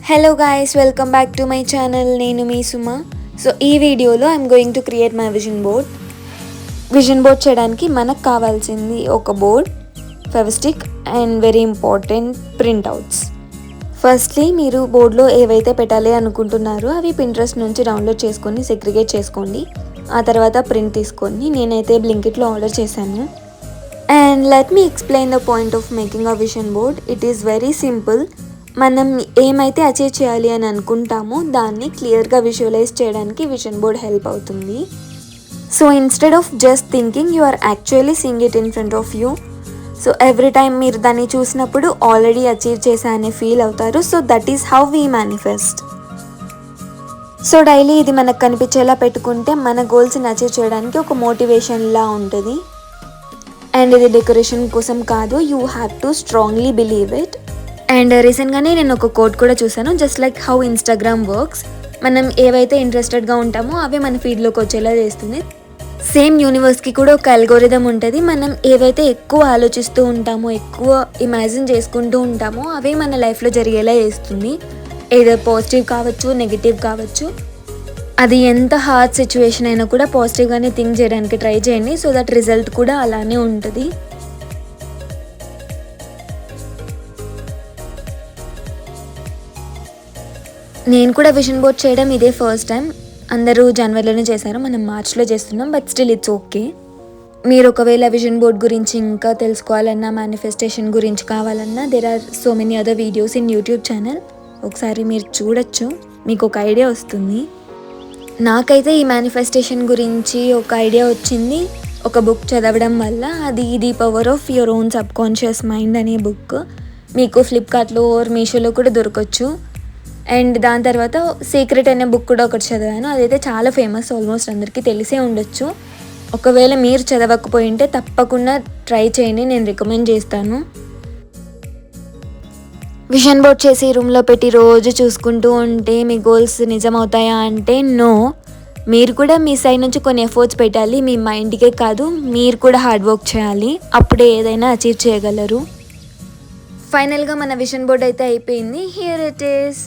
Hello guys, welcome back to my channel. నేను మీ Suma. So ఈ వీడియోలో I'm going to create my vision board చేయడానికి మనకు కావాల్సింది ఒక board, Fevistik and very important printouts. Firstly మీరు బోర్డులో ఏవైతే పెట్టాలి అనుకుంటున్నారో అవి పింట్రెస్ట్ నుంచి డౌన్లోడ్ చేసుకొని సెగ్రిగేట్ చేసుకోండి. ఆ తర్వాత ప్రింట్ తీసుకొని నేనైతే బ్లింకిట్లో ఆర్డర్ చేశాను. And let me explain the point of making a vision board. It is very simple. మనం ఏమైతే అచీవ్ చేయాలి అని అనుకుంటామో దాన్ని క్లియర్గా విజువలైజ్ చేయడానికి విజన్ బోర్డ్ హెల్ప్ అవుతుంది. So instead of just thinking, you are actually seeing it in front of you. So every time మీరు దాన్ని చూసినప్పుడు ఆల్రెడీ అచీవ్ చేశా అనే ఫీల్ అవుతారు. So that is how we manifest. So daily ఇది మనకు కనిపించేలా పెట్టుకుంటే మన గోల్స్ని అచీవ్ చేయడానికి ఒక మోటివేషన్లా ఉంటుంది. అండ్ ఇది డెకరేషన్ కోసం కాదు, you have to strongly believe it. And రీసెంట్గానే నేను ఒక కోట్ కూడా చూసాను, just like how Instagram works. మనం ఏవైతే ఇంట్రెస్టెడ్గా ఉంటామో అవి మన ఫీడ్లోకి వచ్చేలా చేస్తుంది. సేమ్ యూనివర్స్కి కూడా ఒక అల్గోరిథం ఉంటుంది. మనం ఏవైతే ఎక్కువ ఆలోచిస్తూ ఉంటామో, ఎక్కువ ఇమాజిన్ చేసుకుంటూ ఉంటామో అవే మన లైఫ్లో జరిగేలా చేస్తుంది. ఏదో పాజిటివ్ కావచ్చు, నెగిటివ్ కావచ్చు. అది ఎంత హార్డ్ సిచ్యువేషన్ అయినా కూడా పాజిటివ్గానే థింక్ చేయడానికి ట్రై చేయండి. సో దట్ రిజల్ట్ కూడా అలానే ఉంటుంది. నేను కూడా విజన్ బోర్డ్ చేయడం ఇదే ఫస్ట్ టైం. అందరూ జనవరిలోనే చేశారు, మనం మార్చ్లో చేస్తున్నాం. But still it's okay. మీరు ఒకవేళ విజన్ బోర్డ్ గురించి ఇంకా తెలుసుకోవాలన్నా, మేనిఫెస్టేషన్ గురించి కావాలన్నా, there are so many other videos in YouTube channel. ఒకసారి మీరు చూడొచ్చు, మీకు ఒక ఐడియా వస్తుంది. నాకైతే ఈ మేనిఫెస్టేషన్ గురించి ఒక ఐడియా వచ్చింది ఒక బుక్ చదవడం వల్ల. అది the power of your own sub conscious mind అనే బుక్. మీకు ఫ్లిప్కార్ట్లో ఆర్ మీషోలో కూడా దొరకచ్చు. అండ్ దాని తర్వాత సీక్రెట్ అనే బుక్ కూడా ఒకటి చదివాను. అదైతే చాలా ఫేమస్, ఆల్మోస్ట్ అందరికీ తెలిసే ఉండొచ్చు. ఒకవేళ మీరు చదవకపోయి ఉంటే తప్పకుండా ట్రై చేయండి, నేను రికమెండ్ చేస్తాను. విజన్ బోర్డ్ చేసి రూమ్లో పెట్టి రోజు చూసుకుంటూ ఉంటే మీ గోల్స్ నిజమవుతాయా అంటే నో. మీరు కూడా మీ సైడ్ నుంచి కొన్ని ఎఫర్ట్స్ పెట్టాలి. మీ మైండ్కే కాదు, మీరు కూడా హార్డ్ వర్క్ చేయాలి. అప్పుడే ఏదైనా అచీవ్ చేయగలరు. ఫైనల్గా మన విజన్ బోర్డ్ అయితే అయిపోయింది. Here it is.